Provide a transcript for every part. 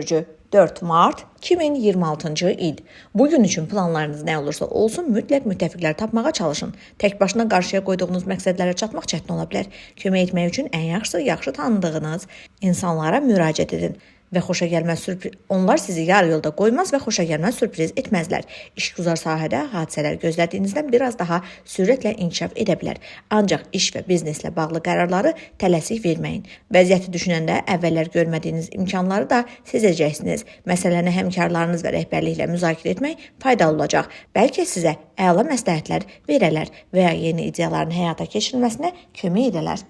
bürcü 4 Mart 2026-cı il. Bugün üçün planlarınız nə olursa olsun, mütləq müttəfiqlər tapmağa çalışın. Tək başına qarşıya qoyduğunuz məqsədlərə çatmaq çətin ola bilər. Kömək etmək üçün ən yaxşı tanıdığınız insanlara müraciət edin. Və xoşagəlməz sürpriz, onlar sizi yarı yolda qoymaz və xoşagəlməz sürpriz etməzlər. İşgüzar sahədə hadisələr gözlədiyinizdən biraz daha sürətlə inkişaf edə bilər. Ancaq iş və bizneslə bağlı qərarları tələsik verməyin. Vəziyyəti düşünəndə əvvəllər görmədiyiniz imkanları da sezəcəksiniz. Məsələni həmkarlarınız və rəhbərliklə müzakirə etmək faydalı olacaq. Bəlkə sizə əla məsləhətlər verələr və ya yeni ideyaların həyata keçirilməsinə kömək edələr.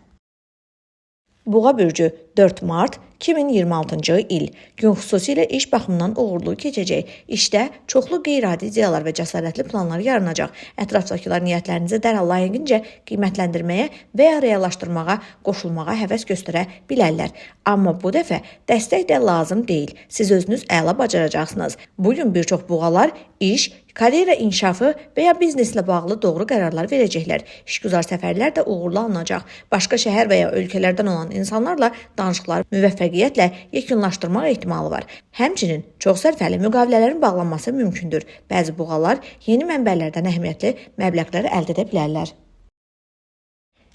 Boğa bürcü 4 Mart 2026-cı il. Gün xüsusilə iş baxımından uğurlu keçəcək. İşdə çoxlu qeyri-adi ideyalar və cəsarətli planlar yaranacaq. Ətrafdakılar niyyətlərinizi dərhal layiqincə qiymətləndirməyə və ya reallaşdırmağa, qoşulmağa həvəs göstərə bilərlər. Amma bu dəfə dəstək də lazım deyil. Siz özünüz əla bacaracaqsınız. Bugün bir çox boğalar iş, karyera inkişafı və ya bizneslə bağlı doğru qərarlar verəcəklər. İşgüzar səfərlər də uğurlu alınacaq. Başqa şəhər və ya ölkələrdən olan insanlarla danışıqları müvəffəqiyyətlə yekunlaşdırmaq ehtimalı var. Həmçinin çox sərfəli müqavilələrin bağlanması mümkündür. Bəzi boğalar yeni mənbələrdən əhəmiyyətli məbləğlər əldə edə bilərlər.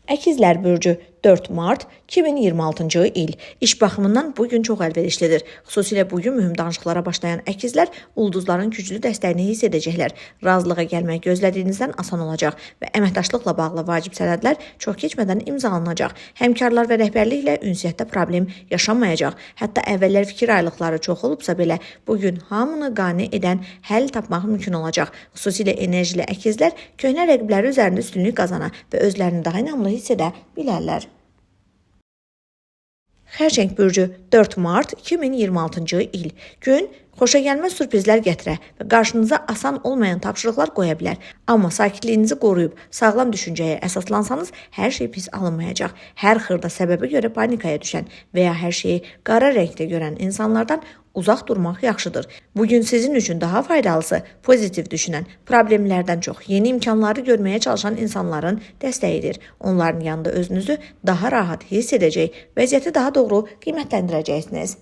Əkizlər bürcü 4 Mart 2026-cı il. İş baxımından bugün çox əlverişlidir. Xüsusilə bugün mühüm danışıqlara başlayan əkizlər ulduzların güclü dəstəyini hiss edəcəklər. Razılığa gəlmək gözlədiyinizdən asan olacaq və əməkdaşlıqla bağlı vacib sənədlər çox keçmədən imzalanacaq. Həmkarlar və rəhbərliklə ünsiyyətdə problem yaşanmayacaq. Hətta əvvəllər fikir ayrılıqları çox olubsa belə, bugün hamını qane edən həll tapmaq mümkün olacaq. Xüsusilə enerjili əkizlər köhnə rəqibləri üzərində üstünlük qazana və özlərini daha inamlı hiss edə bilərlər. Xərçəng bürcü 4 Mart 2026-cı il. Gün xoşagəlməz sürprizlər gətirə və qarşınıza asan olmayan tapşırıqlar qoya bilər. Amma sakitliyinizi qoruyub sağlam düşüncəyə əsaslansanız hər şey pis alınmayacaq. Hər xırda səbəbə görə panikaya düşən və ya hər şeyi qara rəngdə görən insanlardan uzaq durmaq yaxşıdır. Bugün sizin üçün daha faydalısı pozitiv düşünən, problemlərdən çox yeni imkanları görməyə çalışan insanların dəstəyidir. Onların yanında özünüzü daha rahat hiss edəcək, vəziyyəti daha doğru qiymətləndirəcəksiniz.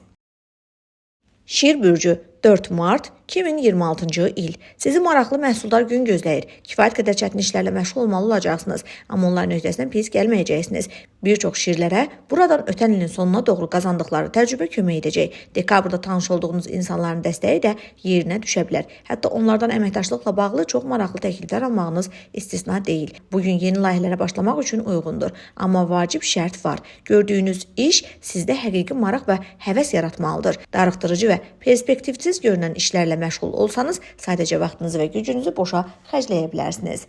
Şir bürcü 4 Mart 2026-cı il. Sizi maraqlı məhsuldar gün gözləyir. Kifayət qədər çətin işlərlə məşğul olmalı olacaqsınız, amma onların öhdəsindən pis gəlməyəcəksiniz. Bir çox şirlərə buradan ötən ilin sonuna doğru qazandıqları təcrübə kömək edəcək. Dekabrda tanış olduğunuz insanların dəstəyi də yerinə düşə bilər. Hətta onlardan əməkdaşlıqla bağlı çox maraqlı təkliflər almağınız istisna deyil. Bugün yeni layihələrə başlamaq üçün uyğundur, amma vacib şərt var. Gördüyünüz iş sizdə həqiqi maraq və həvəs yaratmalıdır. Darıxdırıcı və perspektivsiz görünən işlərlə məşğul olsanız, sadəcə vaxtınızı və gücünüzü boşa xərcləyə bilərsiniz.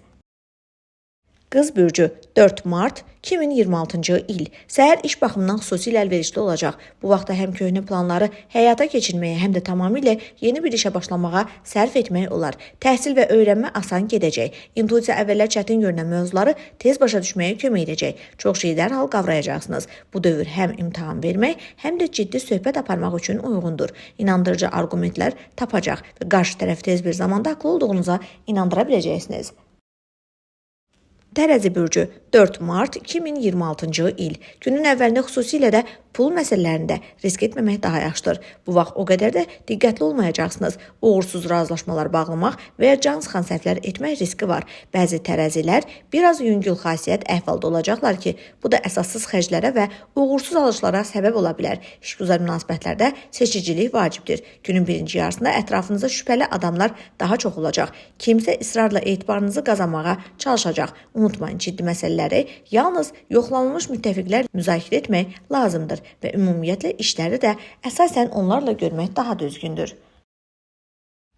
Qız bürcü 4 Mart 2026-cı il. Səhər iş baxımından xüsusilə əlverişli olacaq. Bu vaxtda həm köhnə planları həyata keçirməyə, həm də tamamilə yeni bir işə başlamağa sərf etmək olar. Təhsil və öyrənmə asan gedəcək. İntuisiya əvvəllər çətin görünən mövzuları tez başa düşməyə kömək edəcək. Çox şeyi dərhal qavrayacaqsınız. Bu dövr həm imtahan vermək, həm də ciddi söhbət aparmaq üçün uyğundur. İnandırıcı arqumentlər tapacaq və qarşı tərəf tez bir zamanda haqlı olduğunuza inandıra biləcəksiniz. Tərəzi bürcü 4 Mart 2026-cı il. Günün əvvəlində xüsusilə də pul məsələlərində risk etməmək daha yaxşıdır. Bu vaxt o qədər də diqqətli olmayacaqsınız. Uğursuz razılaşmalar bağlamaq və ya can sıxan səhvlər etmək riski var. Bəzi tərəzilər biraz yüngül xasiyyət əhvalda olacaqlar ki, bu da əsassız xərclərə və uğursuz alışlara səbəb ola bilər. İşgüzar münasibətlərdə seçicilik vacibdir. Günün birinci yarısında ətrafınızda şübhəli adamlar daha çox olacaq. Kimsə israrla etibarınızı qazanmağa çalışacaq. Unutmayın, ciddi məsələləri yalnız yoxlanılmış müttəfiqlər müzakirə etmək lazımdır və ümumiyyətlə işləri də əsasən onlarla görmək daha düzgündür.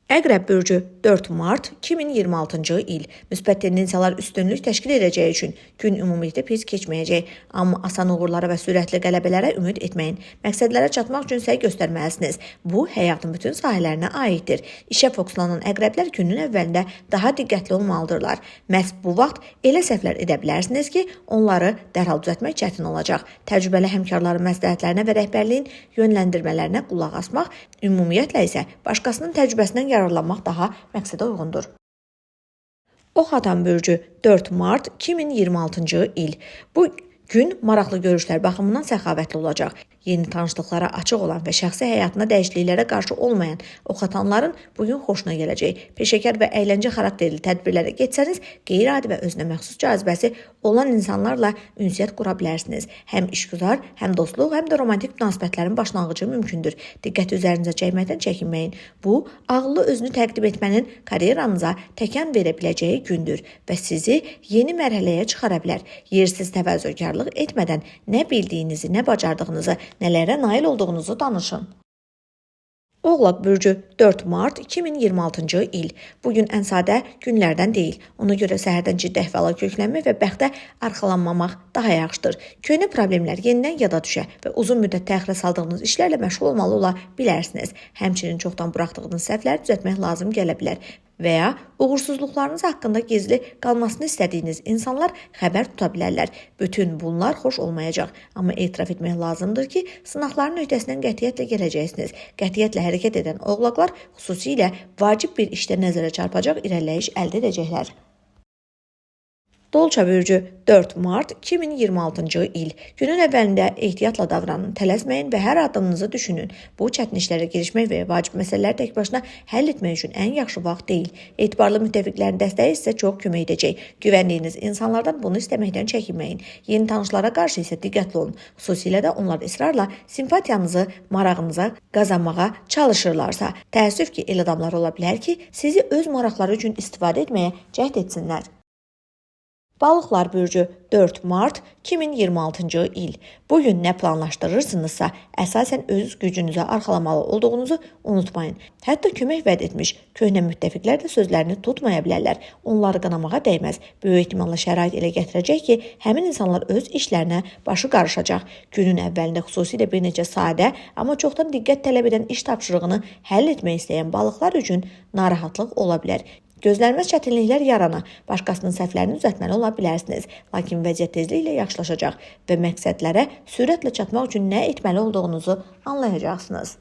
Əqrəb bürcü 4 Mart 2026-cı il. Müsbət tendensiyalar üstünlük təşkil edəcəyi üçün gün ümumilikdə pis keçməyəcək. Amma asan uğurlara və sürətli qələbələrə ümid etməyin. Məqsədlərə çatmaq üçün səy göstərməlisiniz. Bu, həyatın bütün sahələrinə aiddir. İşə fokuslanan əqrəblər günün əvvəlində daha diqqətli olmalıdırlar. Məhz bu vaxt elə səhvlər edə bilərsiniz ki, onları dərhal düzəltmək çətin olacaq. Təcrübəli həmkarların məsləhətlərinə və rəhbərliyin yönləndirmələrinə qulaq asmaq, ümumiyyətlə isə başqasının təcrübəsindən yararlanmaq daha məqsədə uyğundur. Ox atan bürcü 4 Mart 2026-cı il. Bu gün maraqlı görüşlər baxımından səxavətli olacaq. Yeni tanışlıqlara açıq olan və şəxsi həyatına dəyişikliklərə qarşı olmayan oxatanların bugün xoşuna gələcək. Peşəkar və əyləncə xarakterli tədbirlərə getsəniz, qeyri-adi və özünə məxsus cazibəsi olan insanlarla ünsiyyət qura bilərsiniz. Həm işgüzar, həm dostluq, həm də romantik münasibətlərin başlanğıcı mümkündür. Diqqəti üzərinizə çəkməkdən çəkinməyin. Bu, ağıllı özünü təqdim etmənin karyeranıza təkan verə biləcəyi gündür və sizi yeni mərhələyə çıxara bilər. Yersiz təvazökarlıq etmədən nə bildiyinizi, nə bacardığınızı, nələrə nail olduğunuzu danışın. Oğlaq bürcü 4 mart 2026-cı il. Bugün ən sadə günlərdən deyil. Ona görə səhərdən ciddi əhvala köklənmək və bəxtə arxalanmamaq daha yaxşıdır. Köhnə problemlər yenidən yada düşə və uzun müddət təxirə saldığınız işlərlə məşğul olmalı ola bilərsiniz. Həmçinin çoxdan buraxdığınız səhvləri düzəltmək lazım gələ bilər və ya uğursuzluqlarınız haqqında gizli qalmasını istədiyiniz insanlar xəbər tuta bilərlər. Bütün bunlar xoş olmayacaq, amma etiraf etmək lazımdır ki, sınaqların öhdəsindən qətiyyətlə gələcəksiniz. Qətiyyətlə hərəkət edən oğlaqlar xüsusilə vacib bir işdə nəzərə çarpacaq irəliləyiş əldə edəcəklər. Dolça bürcü 4 mart 2026-cı il. Günün əvvəlində ehtiyatla davranın, tələsməyin və hər addımınızı düşünün. Bu, çətin işlərə girişmək və vacib məsələləri tək başına həll etmək üçün ən yaxşı vaxt deyil. Etibarlı müttəfiqlərin dəstəyi sizə çox kömək edəcək. Güvəndiyiniz insanlardan bunu istəməkdən çəkinməyin. Yeni tanışlara qarşı isə diqqətli olun. Xüsusilə də onlar israrla simpatiyanızı, marağınıza qazanmağa çalışırlarsa. Təəssüf ki, el adamları ola bilər ki, sizi öz maraqları üçün istifadə etməyə cəhd etsinlər. Balıqlar bürcü 4 mart 2026-cı il. Bugün nə planlaşdırırsınızsa, əsasən öz gücünüzə arxalamalı olduğunuzu unutmayın. Hətta kömək vəd etmiş köhnə müttəfiqlər də sözlərini tutmaya bilərlər. Onları qanamağa dəyməz. Böyük ehtimalla şərait elə gətirəcək ki, həmin insanlar öz işlərinə başı qarışacaq. Günün əvvəlində xüsusilə bir neçə sadə, amma çoxdan diqqət tələb edən iş tapşırığını həll etmək istəyən balıqlar üçün narahatlıq ola bilər. Gözlənməz çətinliklər yarana, başqasının səhvlərini düzəltməli ola bilərsiniz. Lakin vəziyyət tezliklə yaxşılaşacaq və məqsədlərə sürətlə çatmaq üçün nə etməli olduğunuzu anlayacaqsınız.